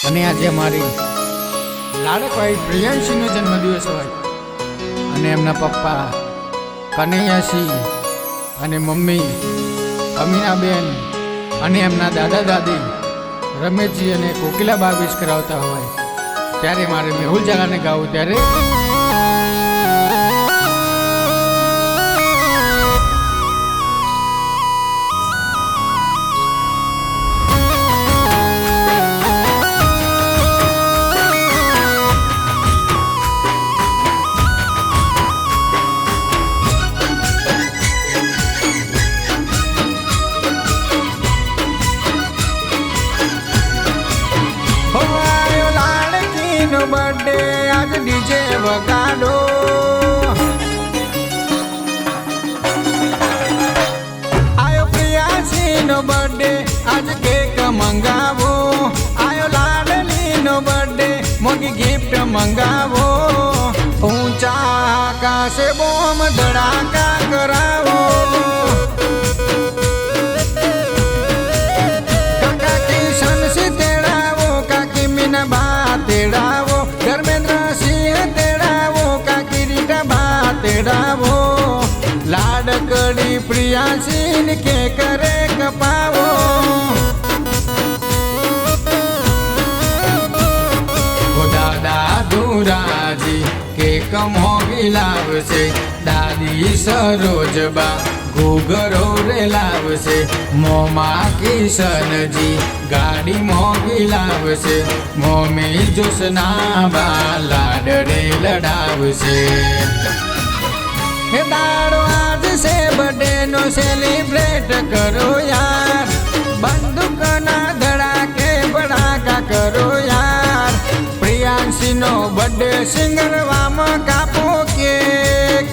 અને આજે મારી લાડકવાઈ પ્રિયાંશીનો જન્મદિવસ હોય અને એમના પપ્પા કનૈયાસિંહ અને મમ્મી અમીનાબેન અને એમના દાદા દાદી રમેશજી અને કોકિલાબા વિશ કરાવતા હોય ત્યારે મારે મેહુલ ઝાલાને ગાવું ત્યારે बर्थडे आज डीजे वगाड़ो आयो प्रियासी नो बर्थडे आज केक मंगावो आयो लाडली नो बर्थडे मोगी गिफ्ट मंगावो ऊंचा आकाशे बॉम धड़ाका करावो काका किशन से तेड़ावो काकी मीना बा तेड़ावो धर्मेंद्र सिंह तेड़ावो काकी रीटा बा तेड़ावो लाडकड़ी प्रियासीन के करे कपावो ओ दादा धूराजी के मोगी लावसे दादी सरोजबा घूघरो रे लावसे मोमा किशनजी गाड़ी मोगी लावसे मोमी जोसनाबा लाडरे लड़ावसे हे दाड़ो आज से बर्थडे नो सेलिब्रेट करो यार बंदूक ना धड़ाके बड़ाका करो यार प्रियांशी नो बर्थडे सिंगरवा में कापो केक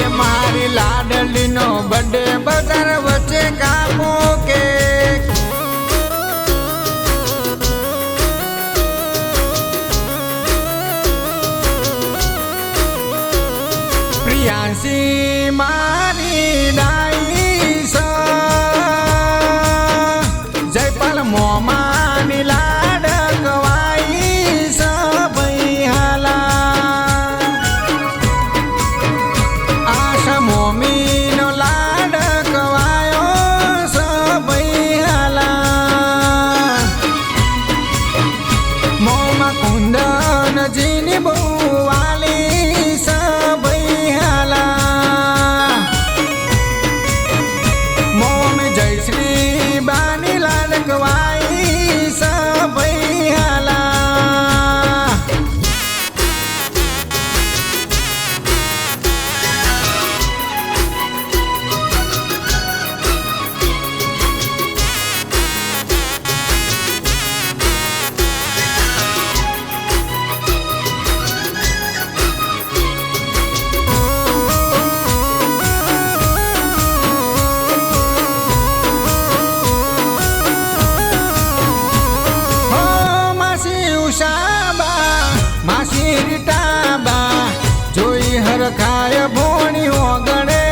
ए मारी लाडली नो बर्थडे बजार वच्चे कापो केक प्रियांशी मारी डाईस जयपाल मोमानी लाडकवाईस भैहाला आशा मोमीनो लाडकवायो स भैहाला मोमा कुंदन जीनी बुवाली स भैहाला मोम जयश्री बानी लाडकवाई स भैहाला जोई हर खाय भोणी ओगणे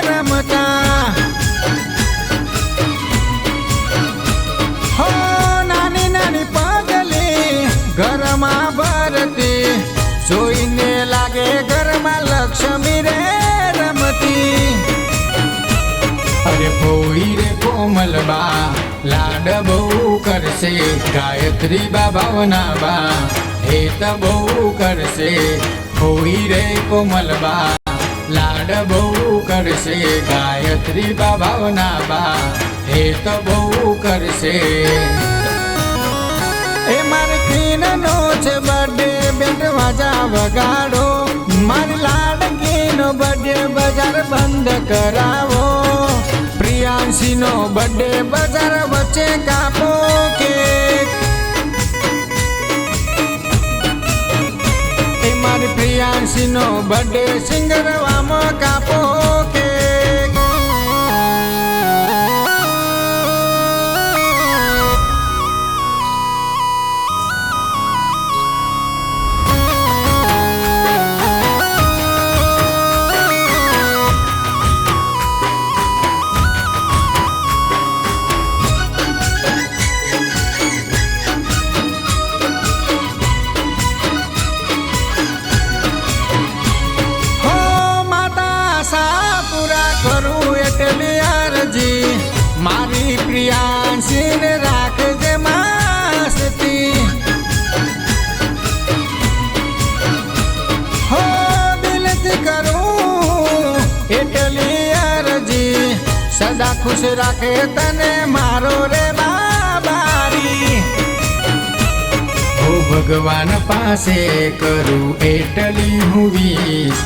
रमता हो नानी नानी पगली घर में भरती जोईने लागे घर में लक्ष्मी रे रमती अरे भोई रे कोमलबा लाड बहु करसे गायत्री बा भावनाबा हेत बहु करसे होई रे कोमलबा लाड बहु करसे गायत्री बा भावनाबा हेत बहु करसे ए मारी कीन नो छे बर्थडे बेंड वाजा वगाड़ो मारी लाडकी नो बर्थडे बाजार बंद करावो प्रियांशी नो बर्थडे बाजार वच्चे कापो केक मारी प्रियांशी नो बर्थडे सिंगरवा में कापो केक સદા ખુશ રાખે તને મારો રે બાબારી. હું ભગવાન પાસે કરું એટલી હું વીસ,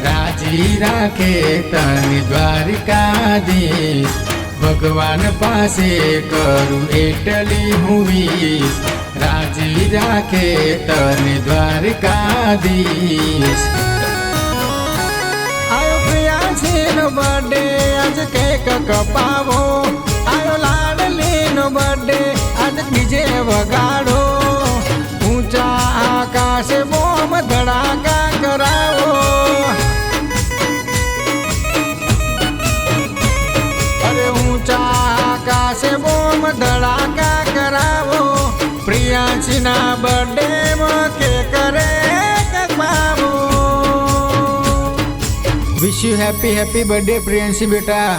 રાજી રાખે તને દ્વારકાધીશ. ભગવાન પાસે કરું એટલી હું વીસ, રાજી રાખે તને દ્વારકાધીશ. આયો પ્રિયાંશીનો બર્થડે આજ કેક કપાવો, આયો લાડલીનો બર્થડે આજ ડીજે વગાડો. ઊંચા આકાશે બોમ ધડાકા કરાવો, અરે ઊંચા આકાશે બોમ ધડાકા કરાવો. પ્રિયાંશીના બર્થડેમાં કેક રે કપાવો. Wish you happy birthday Priyanshi બેટા.